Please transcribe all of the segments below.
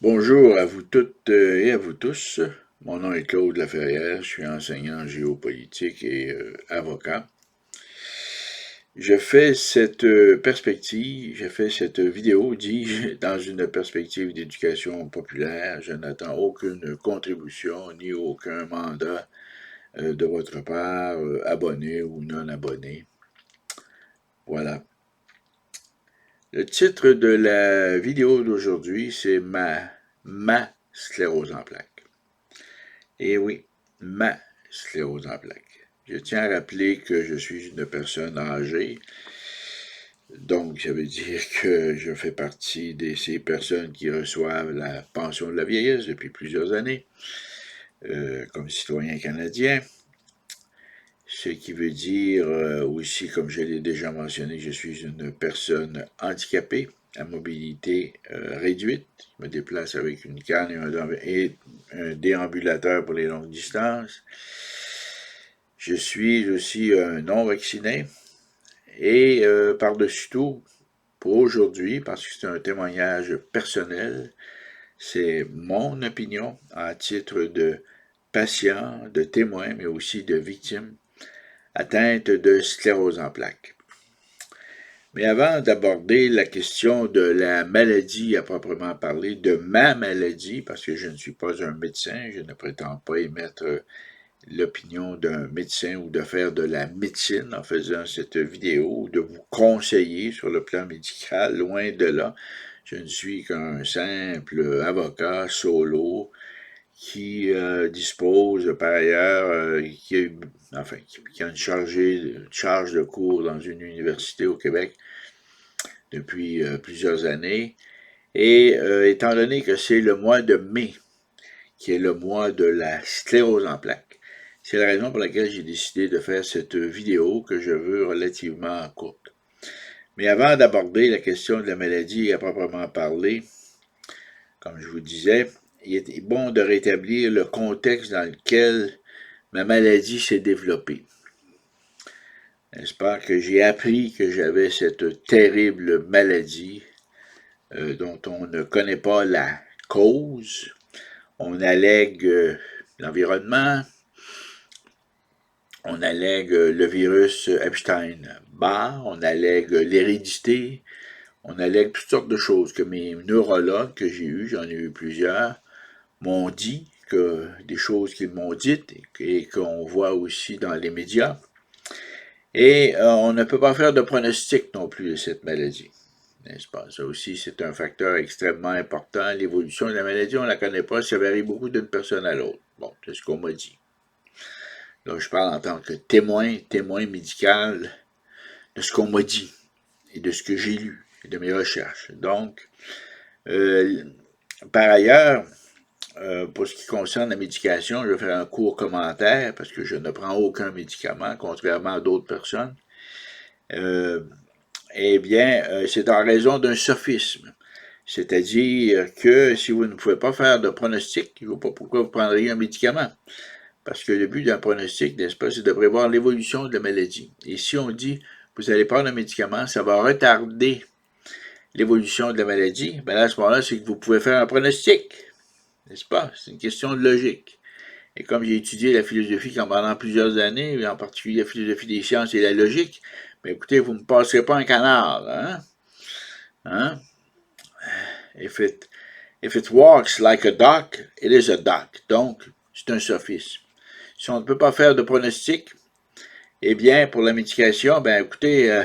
Bonjour à vous toutes et à vous tous. Mon nom est Claude Laferrière, je suis enseignant en géopolitique et avocat. Je fais cette j'ai fait cette vidéo, dans une perspective d'éducation populaire. Je n'attends aucune contribution ni aucun mandat de votre part, abonné ou non abonné. Voilà. Le titre de la vidéo d'aujourd'hui, c'est ma sclérose en plaques. Et oui, ma sclérose en plaques. Je tiens à rappeler que je suis une personne âgée, donc ça veut dire que je fais partie de ces personnes qui reçoivent la pension de la vieillesse depuis plusieurs années, comme citoyen canadien, ce qui veut dire aussi, comme je l'ai déjà mentionné, que je suis une personne handicapée à mobilité réduite. Je me déplace avec une canne et un déambulateur pour les longues distances. Je suis aussi un non-vacciné et par-dessus tout, pour aujourd'hui, parce que c'est un témoignage personnel, c'est mon opinion à titre de patient, de témoin, mais aussi de victime atteinte de sclérose en plaques. Mais avant d'aborder la question de la maladie à proprement parler, de ma maladie, parce que je ne suis pas un médecin, je ne prétends pas émettre l'opinion d'un médecin ou de faire de la médecine en faisant cette vidéo, de vous conseiller sur le plan médical, loin de là. Je ne suis qu'un simple avocat solo qui dispose par ailleurs, qui a une charge de cours dans une université au Québec depuis plusieurs années. Et étant donné que c'est le mois de mai, qui est le mois de la sclérose en plaques, c'est la raison pour laquelle j'ai décidé de faire cette vidéo que je veux relativement courte. Mais avant d'aborder la question de la maladie à proprement parler, comme je vous disais, il est bon de rétablir le contexte dans lequel ma maladie s'est développée. N'est-ce pas que j'ai appris que j'avais cette terrible maladie dont on ne connaît pas la cause. On allègue l'environnement, on allègue le virus Epstein-Barr, on allègue l'hérédité, on allègue toutes sortes de choses que mes neurologues que j'ai eus, j'en ai eu plusieurs, m'ont dit, que des choses qu'ils m'ont dites et qu'on voit aussi dans les médias. Et on ne peut pas faire de pronostic non plus de cette maladie. N'est-ce pas? Ça aussi, c'est un facteur extrêmement important. L'évolution de la maladie, on ne la connaît pas, ça varie beaucoup d'une personne à l'autre. Bon, c'est ce qu'on m'a dit. Là, je parle en tant que témoin médical de ce qu'on m'a dit et de ce que j'ai lu et de mes recherches. Donc, euh, par ailleurs, pour ce qui concerne la médication, je vais faire un court commentaire parce que je ne prends aucun médicament, contrairement à d'autres personnes. Eh bien, c'est en raison d'un sophisme. C'est-à-dire que si vous ne pouvez pas faire de pronostic, je ne vois pas pourquoi vous prendriez un médicament. Parce que le but d'un pronostic, n'est-ce pas, c'est de prévoir l'évolution de la maladie. Et si on dit, vous allez prendre un médicament, ça va retarder l'évolution de la maladie, ben là, à ce moment-là, c'est que vous pouvez faire un pronostic. N'est-ce pas? C'est une question de logique. Et comme j'ai étudié la philosophie pendant plusieurs années, et en particulier la philosophie des sciences et la logique, ben écoutez, vous ne me passerez pas un canard, hein? Hein? If it walks like a duck, it is a duck. Donc, c'est un sophisme. Si on ne peut pas faire de pronostic, eh bien, pour la médication, ben écoutez,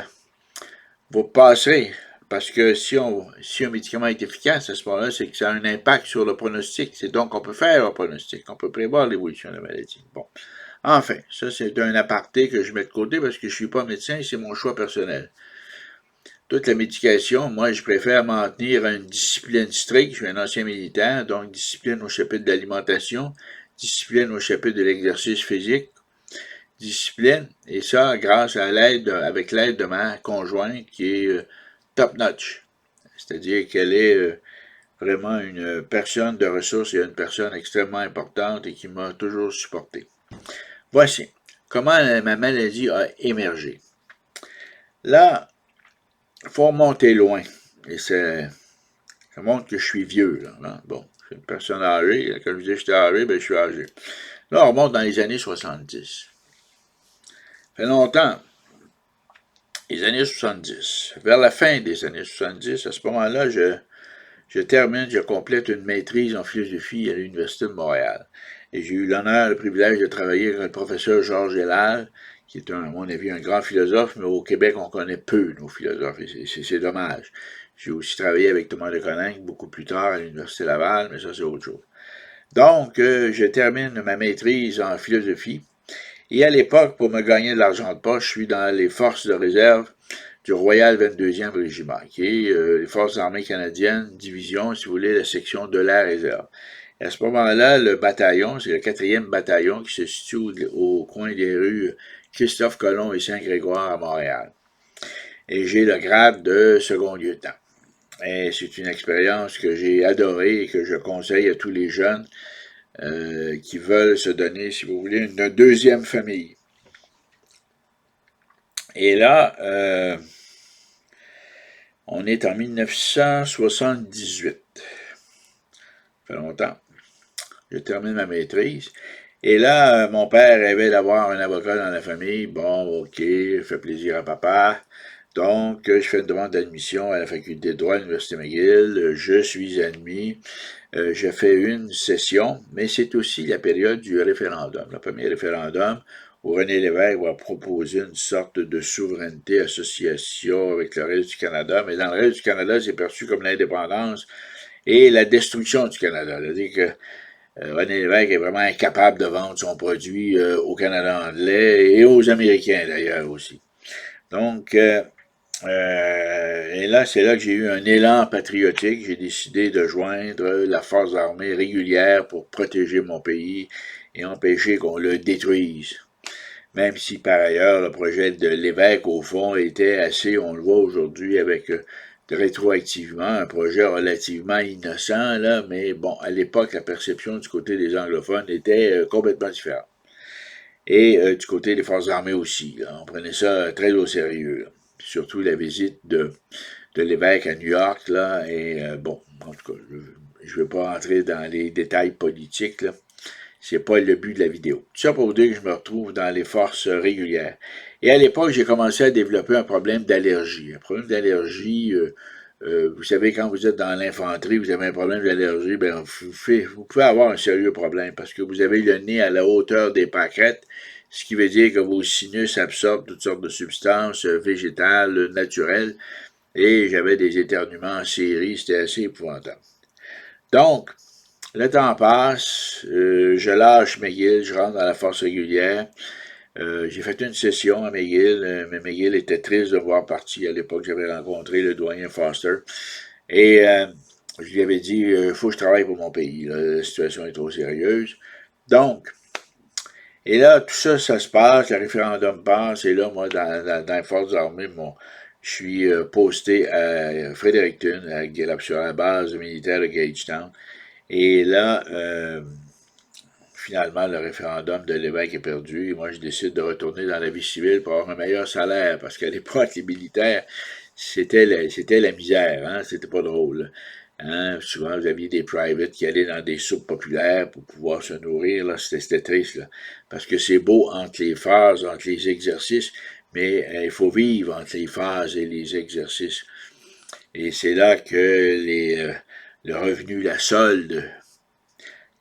vous passerez. Parce que si un médicament est efficace, à ce moment-là, c'est que ça a un impact sur le pronostic. C'est donc qu'on peut faire un pronostic, on peut prévoir l'évolution de la maladie. Bon. Enfin, ça c'est un aparté que je mets de côté parce que je ne suis pas médecin et c'est mon choix personnel. Toute la médication, moi, je préfère m'en tenir à une discipline stricte. Je suis un ancien militaire, donc discipline au chapitre de l'alimentation, discipline au chapitre de l'exercice physique, discipline, et ça avec l'aide de ma conjointe qui est top-notch. C'est-à-dire qu'elle est vraiment une personne de ressources et une personne extrêmement importante et qui m'a toujours supporté. Voici comment ma maladie a émergé. Là, il faut remonter loin. Et Ça montre que je suis vieux, là. Hein? Bon, je suis une personne âgée. Quand je disais que j'étais âgé, ben je suis âgé. Là, on remonte dans les années 70. Ça fait longtemps. Les années 70. Vers la fin des années 70, à ce moment-là, je complète une maîtrise en philosophie à l'Université de Montréal. Et j'ai eu l'honneur, le privilège de travailler avec le professeur Georges Ellal, qui est, à mon avis, un grand philosophe, mais au Québec, on connaît peu nos philosophes, et c'est dommage. J'ai aussi travaillé avec Thomas de Coninck beaucoup plus tard à l'Université Laval, mais ça, c'est autre chose. Donc, je termine ma maîtrise en philosophie. Et à l'époque, pour me gagner de l'argent de poche, je suis dans les forces de réserve du Royal 22e Régiment, qui est les Forces armées canadiennes, division, si vous voulez, la section de la réserve. Et à ce moment-là, le bataillon, c'est le 4e bataillon qui se situe au coin des rues Christophe-Colomb et Saint-Grégoire à Montréal. Et j'ai le grade de second lieutenant. Et c'est une expérience que j'ai adorée et que je conseille à tous les jeunes qui veulent se donner, si vous voulez, une deuxième famille. Et là, on est en 1978. Ça fait longtemps. Je termine ma maîtrise. Et là, mon père rêvait d'avoir un avocat dans la famille. Bon, ok, fait plaisir à papa. Donc, je fais une demande d'admission à la faculté de droit à l'Université McGill. Je suis admis. Je fais une session, mais c'est aussi la période du référendum. Le premier référendum où René Lévesque va proposer une sorte de souveraineté association avec le reste du Canada, mais dans le reste du Canada, c'est perçu comme l'indépendance et la destruction du Canada. C'est-à-dire que René Lévesque est vraiment incapable de vendre son produit au Canada anglais et aux Américains d'ailleurs aussi. Donc, et là, c'est là que j'ai eu un élan patriotique. J'ai décidé de joindre la force armée régulière pour protéger mon pays et empêcher qu'on le détruise. Même si par ailleurs le projet de l'évêque au fond était assez, on le voit aujourd'hui avec rétroactivement, un projet relativement innocent, là, mais bon, à l'époque, la perception du côté des anglophones était complètement différente. Et du côté des forces armées aussi, là, on prenait ça très au sérieux. Là. Surtout la visite de l'évêque à New York, là, et bon, en tout cas, je ne vais pas entrer dans les détails politiques, là. C'est pas le but de la vidéo. Tout ça pour vous dire que je me retrouve dans les forces régulières. Et à l'époque, j'ai commencé à développer un problème d'allergie. Un problème d'allergie, vous savez, quand vous êtes dans l'infanterie, vous avez un problème d'allergie, ben, vous pouvez avoir un sérieux problème parce que vous avez le nez à la hauteur des pâquerettes, ce qui veut dire que vos sinus absorbent toutes sortes de substances végétales, naturelles, et j'avais des éternuements en série, c'était assez épouvantable. Donc, le temps passe, je lâche McGill, je rentre dans la force régulière. J'ai fait une session à McGill, mais McGill était triste de voir partir. À l'époque, j'avais rencontré le doyen Foster. Et je lui avais dit, faut que je travaille pour mon pays. Là, la situation est trop sérieuse. Donc, et là, tout ça, ça se passe, le référendum passe, et là, moi, dans les forces armées, je suis posté à Fredericton, sur la base militaire de Gagetown. Et là, finalement, le référendum de l'évêque est perdu. Et moi, je décide de retourner dans la vie civile pour avoir un meilleur salaire. Parce qu'à l'époque, les militaires, c'était la misère. Hein? C'était pas drôle. Hein? Souvent, vous aviez des privates qui allaient dans des soupes populaires pour pouvoir se nourrir. Là. C'était triste. Là. Parce que c'est beau entre les phases, entre les exercices, mais il faut vivre entre les phases et les exercices. Et c'est là que le revenu, la solde,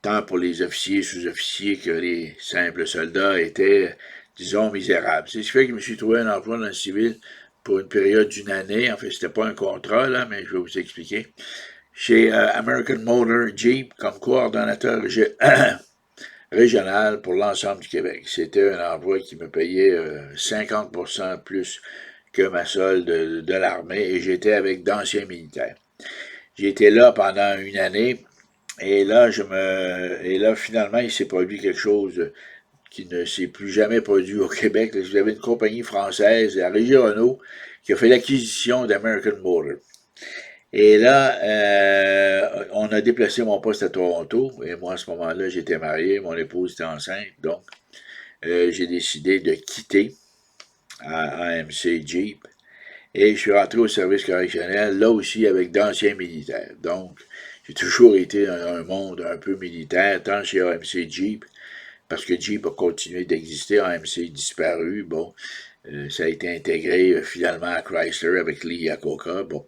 tant pour les officiers, sous-officiers que les simples soldats, était, disons, misérable. C'est ce qui fait que je me suis trouvé un emploi dans le civil pour une période d'une année. En fait, c'était pas un contrat, là, mais je vais vous expliquer. Chez American Motor Jeep, comme coordonnateur régional pour l'ensemble du Québec. C'était un emploi qui me payait 50% plus que ma solde de l'armée et j'étais avec d'anciens militaires. J'ai été là pendant une année et là, finalement, il s'est produit quelque chose qui ne s'est plus jamais produit au Québec. J'avais une compagnie française, la Régie Renault, qui a fait l'acquisition d'American Motor. Et là, on a déplacé mon poste à Toronto. Et moi, à ce moment-là, j'étais marié, mon épouse était enceinte. Donc, j'ai décidé de quitter AMC Jeep Et je suis rentré au service correctionnel, là aussi avec d'anciens militaires. Donc, j'ai toujours été dans un monde un peu militaire, tant chez AMC Jeep, parce que Jeep a continué d'exister, AMC est disparu, bon, ça a été intégré finalement à Chrysler avec Lee Iacocca, bon.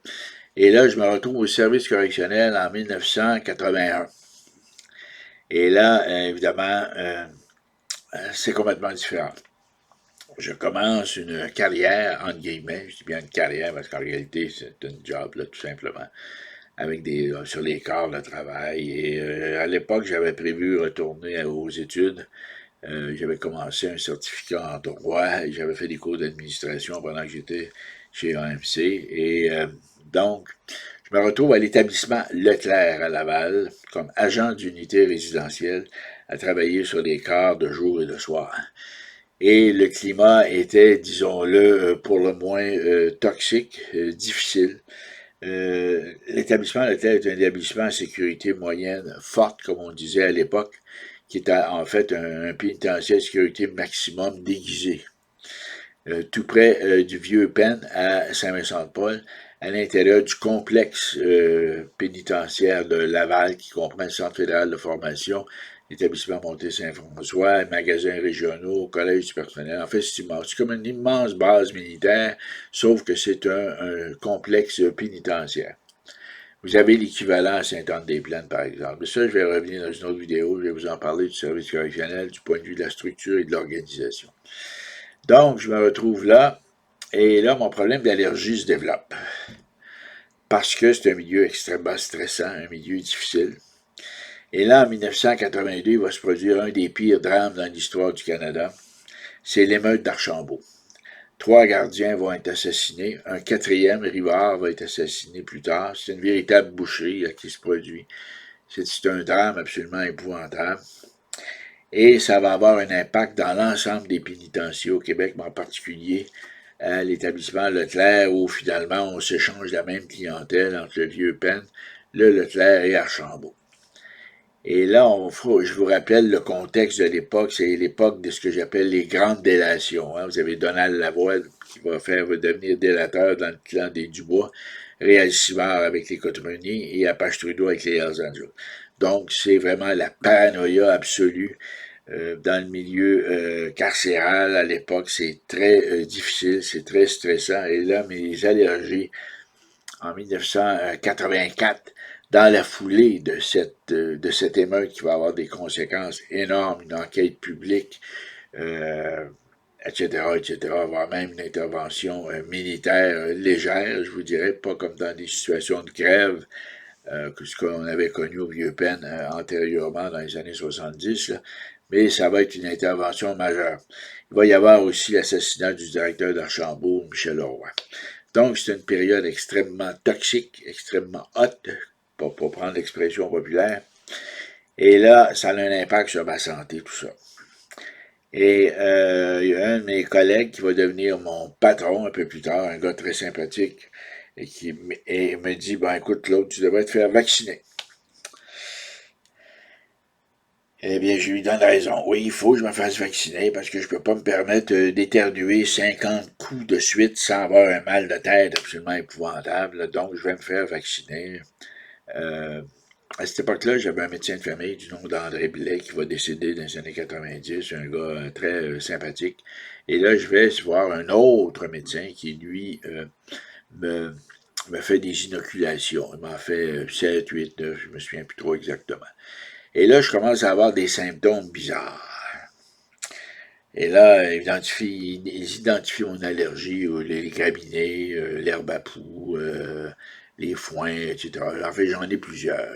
Et là, je me retrouve au service correctionnel en 1981. Et là, évidemment, c'est complètement différent. Je commence une carrière, entre guillemets, je dis bien une carrière parce qu'en réalité, c'est un job, là, tout simplement, avec sur les corps de travail. Et à l'époque, j'avais prévu retourner aux études. J'avais commencé un certificat en droit et j'avais fait des cours d'administration pendant que j'étais chez AMC. Et donc, je me retrouve à l'établissement Leclerc à Laval comme agent d'unité résidentielle à travailler sur les quarts de jour et de soir. Et le climat était, disons-le, pour le moins toxique, difficile. L'établissement Leclerc est un établissement à sécurité moyenne forte, comme on disait à l'époque, qui est en fait un pénitencier à sécurité maximum déguisé. Tout près du vieux Penn à Saint-Vincent-de-Paul, à l'intérieur du complexe pénitentiaire de Laval, qui comprend le Centre fédéral de formation, l'établissement Monté-Saint-François, les magasins régionaux, collège du personnel. En fait, c'est immense. C'est comme une immense base militaire, sauf que c'est un complexe pénitentiaire. Vous avez l'équivalent à Sainte-Anne-des-Plaines, par exemple. Mais ça, je vais revenir dans une autre vidéo. Je vais vous en parler du service correctionnel, du point de vue de la structure et de l'organisation. Donc, je me retrouve là, et là, mon problème d'allergie se développe. Parce que c'est un milieu extrêmement stressant, un milieu difficile. Et là, en 1982, il va se produire un des pires drames dans l'histoire du Canada. C'est l'émeute d'Archambault. 3 gardiens vont être assassinés. Un 4e, Rivard, va être assassiné plus tard. C'est une véritable boucherie là, qui se produit. C'est un drame absolument épouvantable. Et ça va avoir un impact dans l'ensemble des pénitenciers au Québec, mais en particulier à l'établissement Leclerc, où finalement on s'échange la même clientèle entre le vieux Penn, le Leclerc et Archambault. Et là, je vous rappelle le contexte de l'époque, c'est l'époque de ce que j'appelle les grandes délations. Hein. Vous avez Donald Lavoie qui va devenir délateur dans le clan des Dubois, Réal Simard avec les Cotroniers et Apache Trudeau avec les Hells Angels. Donc, c'est vraiment la paranoïa absolue dans le milieu carcéral à l'époque. C'est très difficile, c'est très stressant. Et là, mes allergies en 1984, dans la foulée de cette émeute qui va avoir des conséquences énormes, une enquête publique, etc., voire même une intervention militaire légère, je vous dirais, pas comme dans des situations de grève, que ce qu'on avait connu au Vieux Penn antérieurement dans les années 70, là, mais ça va être une intervention majeure. Il va y avoir aussi l'assassinat du directeur d'Archambault, Michel Leroy. Donc, c'est une période extrêmement toxique, extrêmement hot, pour prendre l'expression populaire. Et là, ça a un impact sur ma santé, tout ça. Et il y a un de mes collègues qui va devenir mon patron un peu plus tard, un gars très sympathique, et qui me dit, ben écoute Claude, tu devrais te faire vacciner. Eh bien, je lui donne raison. Oui, il faut que je me fasse vacciner parce que je ne peux pas me permettre d'éternuer 50 coups de suite sans avoir un mal de tête absolument épouvantable. Donc, je vais me faire vacciner. À cette époque-là, j'avais un médecin de famille du nom d'André Blais qui va décéder dans les années 90, un gars très sympathique. Et là, je vais voir un autre médecin qui, lui, me fait des inoculations. Il m'en fait 7, 8, 9, je me souviens plus trop exactement. Et là, je commence à avoir des symptômes bizarres. Et là, ils identifient mon allergie, les grabinets, l'herbe à poux, les foins, etc. En fait, j'en ai plusieurs.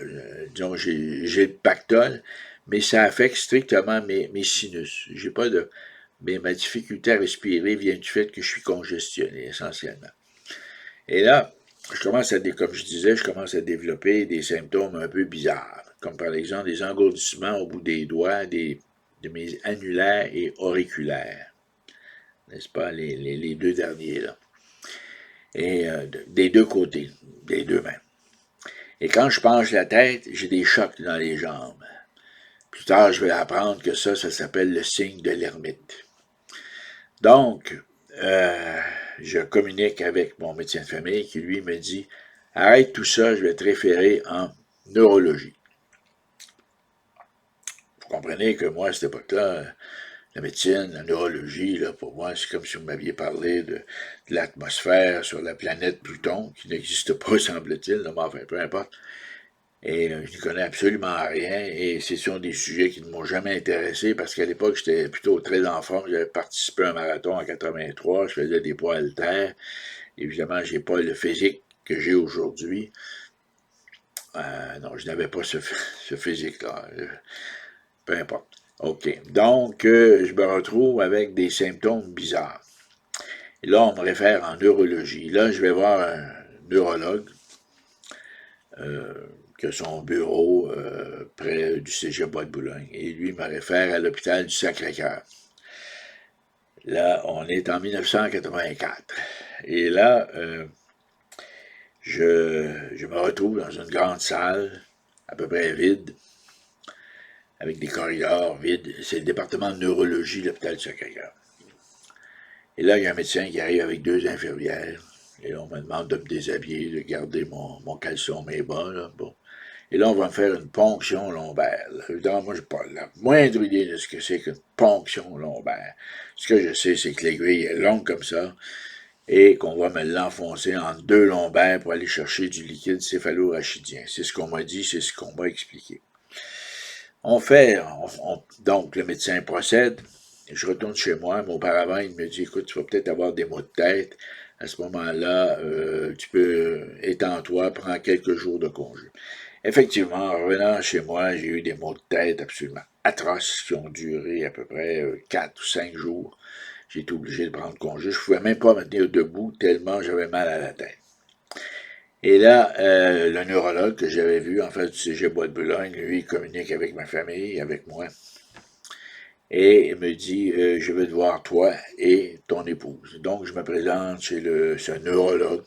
Disons, j'ai le pactole, mais ça affecte strictement mes sinus. J'ai pas de... Mais ma difficulté à respirer vient du fait que je suis congestionné, essentiellement. Et là, comme je disais, je commence à développer des symptômes un peu bizarres, comme par exemple des engourdissements au bout des doigts, de mes annulaires et auriculaires, n'est-ce pas, les deux derniers, là, et des deux côtés, des deux mains. Et quand je penche la tête, j'ai des chocs dans les jambes. Plus tard, je vais apprendre que ça s'appelle le signe de l'ermite. Donc, je communique avec mon médecin de famille qui, lui, me dit « Arrête tout ça, je vais te référer en neurologie. » Vous comprenez que moi, à cette époque-là, la médecine, la neurologie, là, pour moi, c'est comme si vous m'aviez parlé de l'atmosphère sur la planète Pluton, qui n'existe pas, semble-t-il, mais enfin, peu importe. Et je n'y connais absolument rien, et ce sont des sujets qui ne m'ont jamais intéressé, parce qu'à l'époque, j'étais plutôt très en forme, j'avais participé à un marathon en 83, je faisais des poids haltères. Évidemment, j'ai pas le physique que j'ai aujourd'hui. Non, je n'avais pas ce physique-là. Peu importe. OK. Donc, je me retrouve avec des symptômes bizarres. Et là, on me réfère en neurologie. Là, je vais voir un neurologue qui a son bureau près du Cégep Bois de Boulogne. Et lui me réfère à l'hôpital du Sacré-Cœur. Là, on est en 1984. Et là, je me retrouve dans une grande salle, à peu près vide, avec des corridors vides. C'est le département de neurologie de l'hôpital du Sacré-Cœur. Et là, il y a un médecin qui arrive avec 2 infirmières. Et on me demande de me déshabiller, de garder mon caleçon, mes bas, là. Bon. Et là, on va me faire une ponction lombaire. Là. Évidemment, moi, je n'ai pas la moindre idée de ce que c'est qu'une ponction lombaire. Ce que je sais, c'est que l'aiguille est longue comme ça et qu'on va me l'enfoncer en 2 lombaires pour aller chercher du liquide céphalorachidien. C'est ce qu'on m'a dit, c'est ce qu'on m'a expliqué. Donc, le médecin procède. Je retourne chez moi, mais auparavant, il me dit, écoute, tu vas peut-être avoir des maux de tête. À ce moment-là, tu peux, étends-toi, prends quelques jours de congé. Effectivement, en revenant chez moi, j'ai eu des maux de tête absolument atroces qui ont duré à peu près 4 ou 5 jours. J'ai été obligé de prendre congé. Je ne pouvais même pas me tenir debout tellement j'avais mal à la tête. Et là, le neurologue que j'avais vu en face du Cégep Bois de Boulogne, lui, il communique avec ma famille, avec moi. Et il me dit, je veux te voir toi et ton épouse. Donc, je me présente chez ce neurologue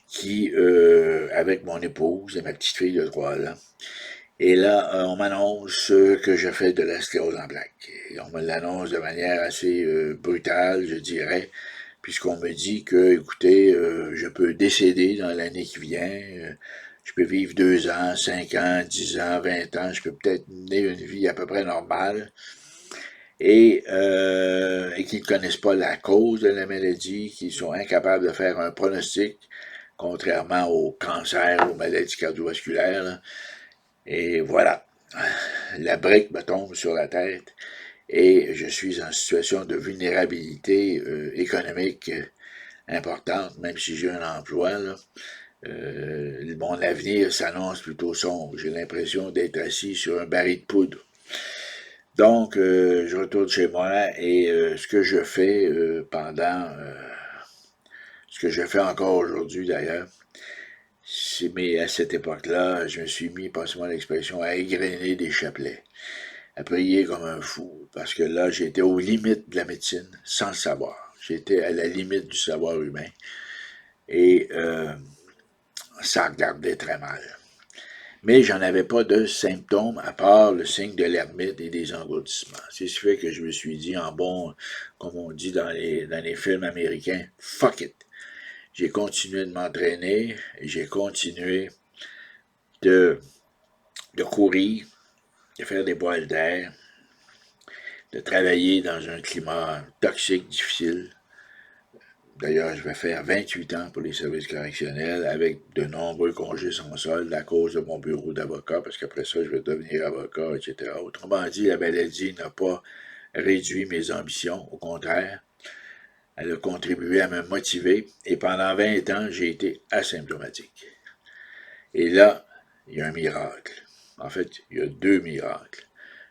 qui, avec mon épouse et ma petite fille de 3 ans. Et là, on m'annonce que je fais de la sclérose en plaques. Et on me l'annonce de manière assez brutale, je dirais, puisqu'on me dit que, écoutez, je peux décéder dans l'année qui vient, je peux vivre 2 ans, 5 ans, 10 ans, 20 ans, je peux peut-être mener une vie à peu près normale, et qu'ils ne connaissent pas la cause de la maladie, qu'ils sont incapables de faire un pronostic, contrairement au cancer, aux maladies cardiovasculaires, là. Et voilà, la brique me tombe sur la tête et je suis en situation de vulnérabilité économique importante, même si j'ai un emploi. Là. Mon avenir s'annonce plutôt sombre. J'ai l'impression d'être assis sur un baril de poudre. Donc, je retourne chez moi et ce que je fais ce que je fais encore aujourd'hui d'ailleurs, mais à cette époque-là, je me suis mis, passe-moi l'expression, à égrener des chapelets, à prier comme un fou, parce que là, j'étais aux limites de la médecine, sans le savoir. J'étais à la limite du savoir humain, et ça regardait très mal. Mais j'en avais pas de symptômes, à part le signe de l'hermite et des engourdissements. C'est ce qui fait que je me suis dit, en bon, comme on dit dans les films américains, fuck it. J'ai continué de m'entraîner, j'ai continué de courir, de faire des boîtes d'air, de travailler dans un climat toxique, difficile. D'ailleurs, je vais faire 28 ans pour les services correctionnels avec de nombreux congés sans solde à cause de mon bureau d'avocat, parce qu'après ça, je vais devenir avocat, etc. Autrement dit, la maladie n'a pas réduit mes ambitions, au contraire. Elle a contribué à me motiver et pendant 20 ans, j'ai été asymptomatique. Et là, il y a un miracle. En fait, il y a 2 miracles.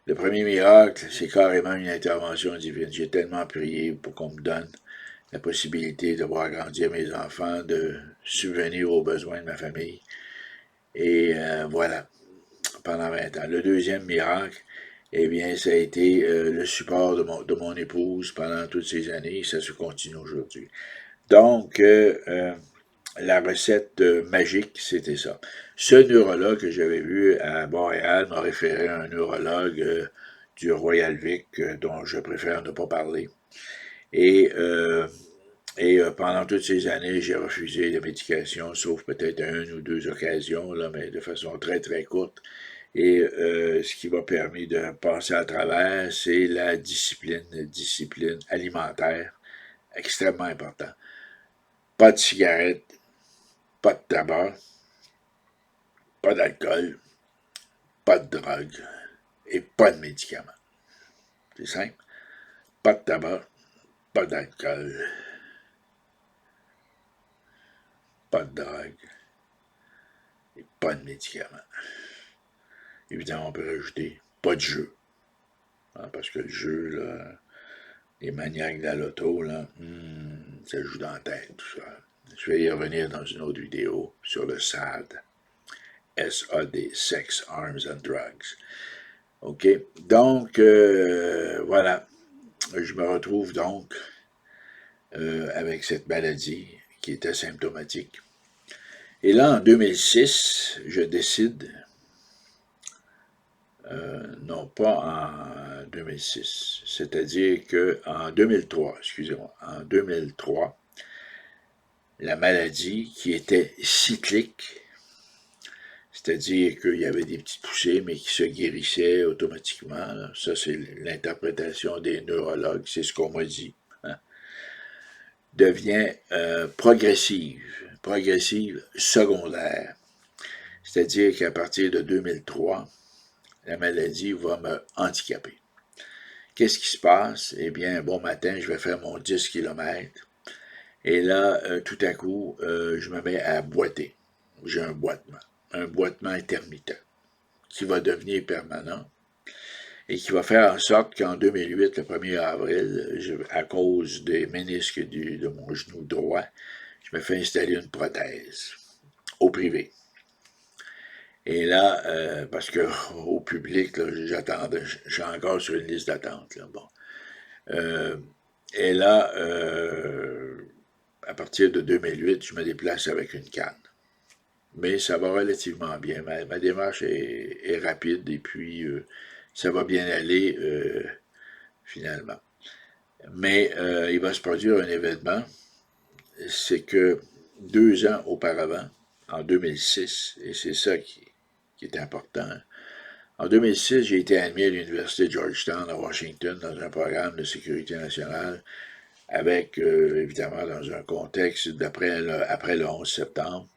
Le premier miracle, c'est carrément une intervention divine. J'ai tellement prié pour qu'on me donne la possibilité de voir grandir mes enfants, de subvenir aux besoins de ma famille. Et voilà, pendant 20 ans. Le deuxième miracle, eh bien, ça a été le support de mon épouse pendant toutes ces années. Ça se continue aujourd'hui. Donc, la recette magique, c'était ça. Ce neurologue que j'avais vu à Montréal m'a référé à un neurologue du Royal Vic dont je préfère ne pas parler. Et Et pendant toutes ces années, j'ai refusé la médication, sauf peut-être à une ou deux occasions, là, mais de façon très, très courte. Et ce qui m'a permis de passer à travers, c'est la discipline alimentaire, extrêmement important. Pas de cigarettes, pas de tabac, pas d'alcool, pas de drogue et pas de médicaments. C'est simple. Pas de tabac, pas d'alcool, pas de drogue et pas de médicaments. Évidemment, on peut rajouter pas de jeu. Hein, parce que le jeu, là, les maniaques de la loto, là, ça joue dans la tête, tout ça. Je vais y revenir dans une autre vidéo sur le SAD. S-A-D, Sex, Arms and Drugs. OK? Donc, voilà. Je me retrouve donc avec cette maladie qui est asymptomatique. Et là, en 2006, je décide, non pas en 2006, c'est-à-dire qu'en 2003, excusez-moi, en 2003, la maladie qui était cyclique, c'est-à-dire qu'il y avait des petites poussées, mais qui se guérissaient automatiquement. Là. Ça, c'est l'interprétation des neurologues, c'est ce qu'on m'a dit. Hein. Devient progressive secondaire. C'est-à-dire qu'à partir de 2003, la maladie va me handicaper. Qu'est-ce qui se passe? Eh bien, un bon matin, je vais faire mon 10 km. Et là, tout à coup, je me mets à boiter. J'ai un boitement intermittent, qui va devenir permanent et qui va faire en sorte qu'en 2008, le 1er avril, à cause des ménisques de mon genou droit, je me fais installer une prothèse au privé. Et là, parce que au public, j'attendais, je suis encore sur une liste d'attente. Bon. Et là, à partir de 2008, je me déplace avec une canne. Mais ça va relativement bien. Ma démarche est rapide et puis ça va bien aller finalement. Mais il va se produire un événement, c'est que 2 ans auparavant, en 2006, et c'est ça qui est important, en 2006, j'ai été admis à l'Université de Georgetown à Washington dans un programme de sécurité nationale avec, évidemment, dans un contexte après le 11 septembre,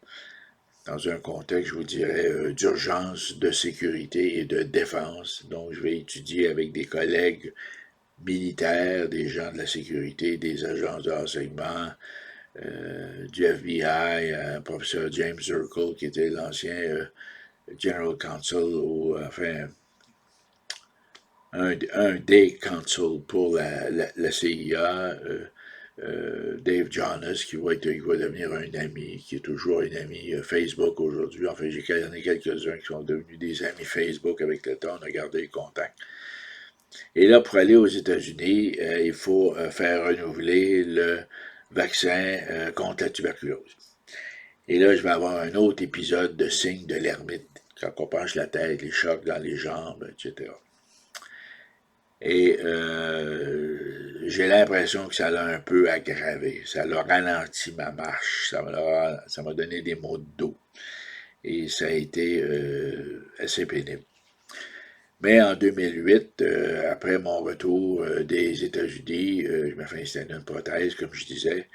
dans un contexte, je vous dirais, d'urgence, de sécurité et de défense. Donc, je vais étudier avec des collègues militaires, des gens de la sécurité, des agences de renseignement, du FBI, professeur James Zirkle, qui était l'ancien General Counsel, ou enfin, un des counsels pour la CIA, Dave Jonas, qui va devenir un ami, qui est toujours un ami Facebook aujourd'hui. Enfin, j'ai connais quelques-uns qui sont devenus des amis Facebook avec le temps, on a gardé le contact. Et là, pour aller aux États-Unis, il faut faire renouveler le vaccin contre la tuberculose. Et là, je vais avoir un autre épisode de signe de l'ermite, quand on penche la tête, les chocs dans les jambes, etc. Et j'ai l'impression que ça l'a un peu aggravé. Ça l'a ralenti ma marche. Ça m'a donné des maux de dos. Et ça a été assez pénible. Mais en 2008, après mon retour des États-Unis, je me fais installer une prothèse, comme je disais.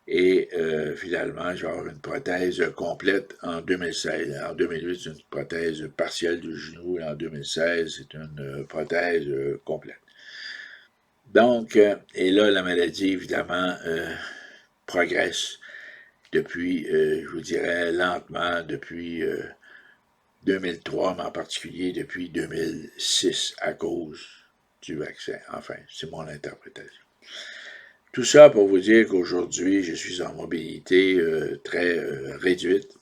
Et finalement, je vais avoir une prothèse complète en 2016. En 2008, c'est une prothèse partielle du genou. Et en 2016, c'est une prothèse complète. Donc, et là, la maladie, évidemment, progresse depuis, je vous dirais, lentement, depuis 2003, mais en particulier depuis 2006, à cause du vaccin. Enfin, c'est mon interprétation. Tout ça pour vous dire qu'aujourd'hui, je suis en mobilité très réduite,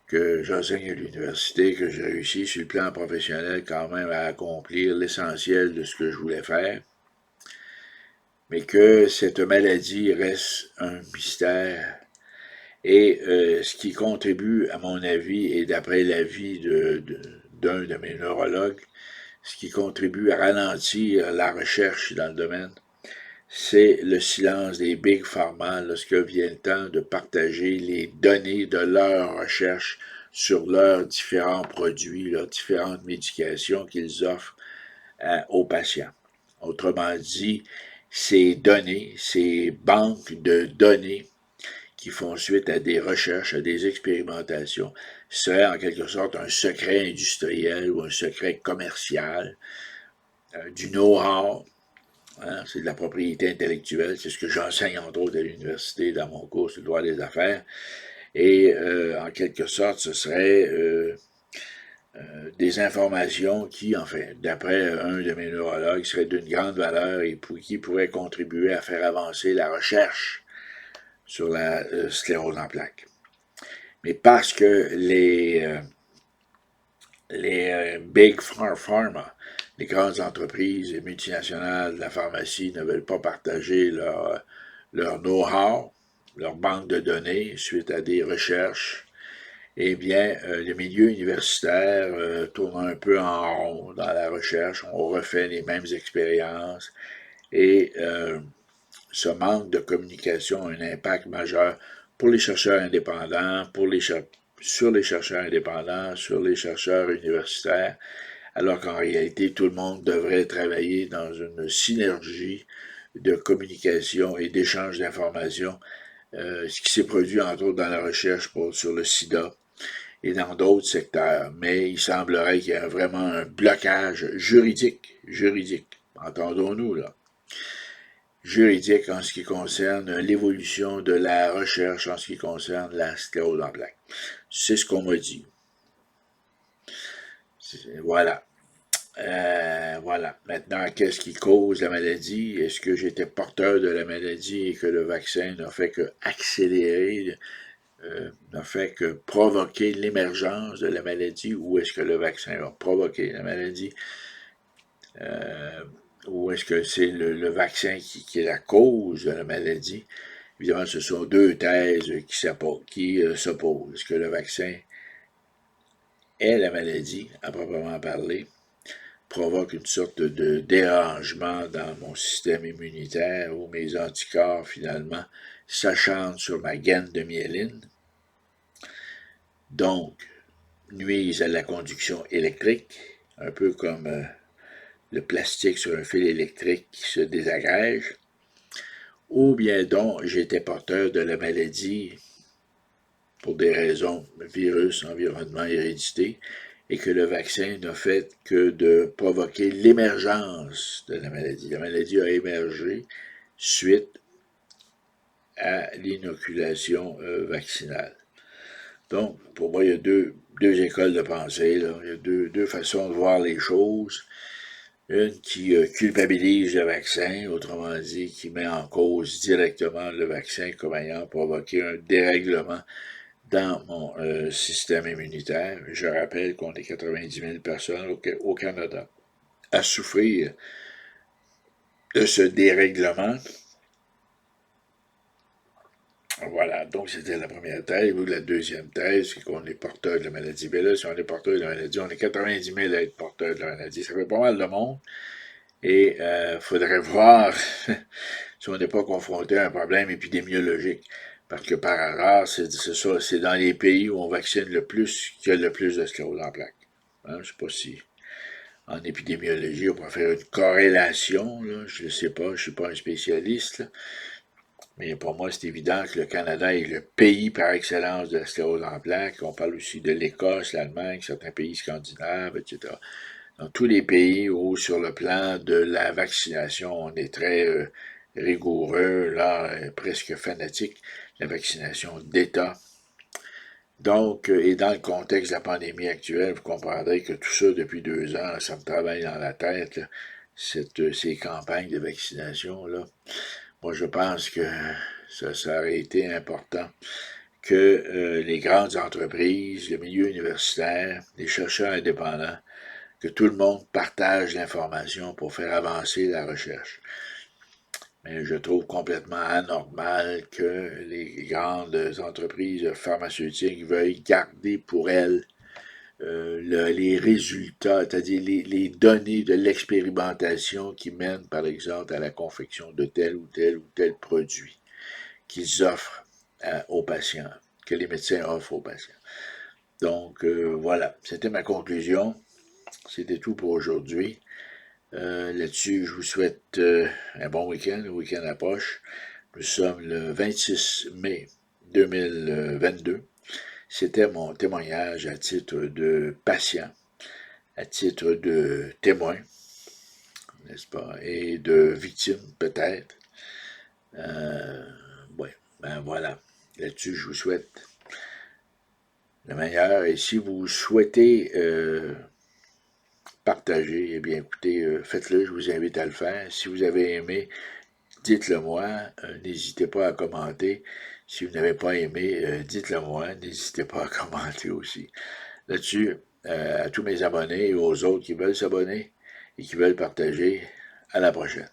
que j'enseigne à l'université, que j'ai réussi sur le plan professionnel quand même à accomplir l'essentiel de ce que je voulais faire, mais que cette maladie reste un mystère. Et ce qui contribue, à mon avis, et d'après l'avis d'un de mes neurologues, ce qui contribue à ralentir la recherche dans le domaine, c'est le silence des Big Pharma lorsque vient le temps de partager les données de leurs recherches sur leurs différents produits, leurs différentes médications qu'ils offrent aux patients. Autrement dit, ces données, ces banques de données qui font suite à des recherches, à des expérimentations, seraient en quelque sorte un secret industriel ou un secret commercial, du know-how. Hein, c'est de la propriété intellectuelle, c'est ce que j'enseigne entre autres à l'université dans mon cours sur le droit des affaires. Et en quelque sorte, ce serait des informations qui, enfin, d'après un de mes neurologues, seraient d'une grande valeur et qui pourraient contribuer à faire avancer la recherche sur la sclérose en plaques. Mais parce que les Big Pharma, les grandes entreprises multinationales de la pharmacie ne veulent pas partager leur know-how, leur banque de données suite à des recherches, eh bien, le milieu universitaire tourne un peu en rond dans la recherche. On refait les mêmes expériences et ce manque de communication a un impact majeur pour les chercheurs indépendants, sur les chercheurs indépendants, sur les chercheurs universitaires, alors qu'en réalité, tout le monde devrait travailler dans une synergie de communication et d'échange d'informations, ce qui s'est produit entre autres dans la recherche sur le sida et dans d'autres secteurs. Mais il semblerait qu'il y ait vraiment un blocage juridique, entendons-nous là, juridique en ce qui concerne l'évolution de la recherche en ce qui concerne la sclérose en plaques. C'est ce qu'on m'a dit. Voilà. Voilà. Maintenant, qu'est-ce qui cause la maladie? Est-ce que j'étais porteur de la maladie et que le vaccin n'a fait que accélérer, n'a fait que provoquer l'émergence de la maladie, ou est-ce que le vaccin a provoqué la maladie? Ou est-ce que c'est le vaccin qui est la cause de la maladie? Évidemment, ce sont deux thèses qui s'opposent. Est-ce que le vaccin est la maladie, à proprement parler, provoque une sorte de dérangement dans mon système immunitaire où mes anticorps, finalement, s'acharnent sur ma gaine de myéline, donc nuisent à la conduction électrique, un peu comme le plastique sur un fil électrique qui se désagrège, ou bien donc j'étais porteur de la maladie pour des raisons virus, environnement, hérédité, et que le vaccin n'a fait que de provoquer l'émergence de la maladie. La maladie a émergé suite à l'inoculation vaccinale. Donc, pour moi, il y a deux écoles de pensée, là. Il y a deux façons de voir les choses. Une qui culpabilise le vaccin, autrement dit, qui met en cause directement le vaccin comme ayant provoqué un dérèglement dans mon système immunitaire. Je rappelle qu'on est 90 000 personnes au Canada à souffrir de ce dérèglement. Voilà, donc c'était la première thèse. Ou la deuxième thèse, c'est qu'on est porteur de la maladie. Mais là, si on est porteur de la maladie, on est 90 000 à être porteur de la maladie. Ça fait pas mal de monde. Et il faudrait voir si on n'est pas confronté à un problème épidémiologique. Parce que par hasard, c'est dans les pays où on vaccine le plus qu'il y a le plus de sclérose en plaques. Hein, je ne sais pas si en épidémiologie, on pourrait faire une corrélation, là, je ne sais pas, je ne suis pas un spécialiste, là. Mais pour moi, c'est évident que le Canada est le pays par excellence de la sclérose en plaques. On parle aussi de l'Écosse, l'Allemagne, certains pays scandinaves, etc. Dans tous les pays où, sur le plan de la vaccination, on est très rigoureux, là, presque fanatique, la vaccination d'État. Donc, et dans le contexte de la pandémie actuelle, vous comprendrez que tout ça, depuis 2 ans, ça me travaille dans la tête, là, ces campagnes de vaccination, là. Moi, je pense que ça aurait été important que les grandes entreprises, le milieu universitaire, les chercheurs indépendants, que tout le monde partage l'information pour faire avancer la recherche. Mais je trouve complètement anormal que les grandes entreprises pharmaceutiques veuillent garder pour elles les résultats, c'est-à-dire les données de l'expérimentation qui mènent, par exemple, à la confection de tel ou tel ou tel produit qu'ils offrent aux patients, que les médecins offrent aux patients. Donc, voilà, c'était ma conclusion. C'était tout pour aujourd'hui. Là-dessus, je vous souhaite un bon week-end. Le week-end approche. Nous sommes le 26 mai 2022. C'était mon témoignage à titre de patient, à titre de témoin, n'est-ce pas, et de victime peut-être. Ouais, ben voilà. Là-dessus, je vous souhaite le meilleur. Et si vous souhaitez partager, eh bien écoutez, faites-le, je vous invite à le faire. Si vous avez aimé, dites-le moi, n'hésitez pas à commenter. Si vous n'avez pas aimé, dites-le moi, n'hésitez pas à commenter aussi. Là-dessus, à tous mes abonnés et aux autres qui veulent s'abonner et qui veulent partager, à la prochaine.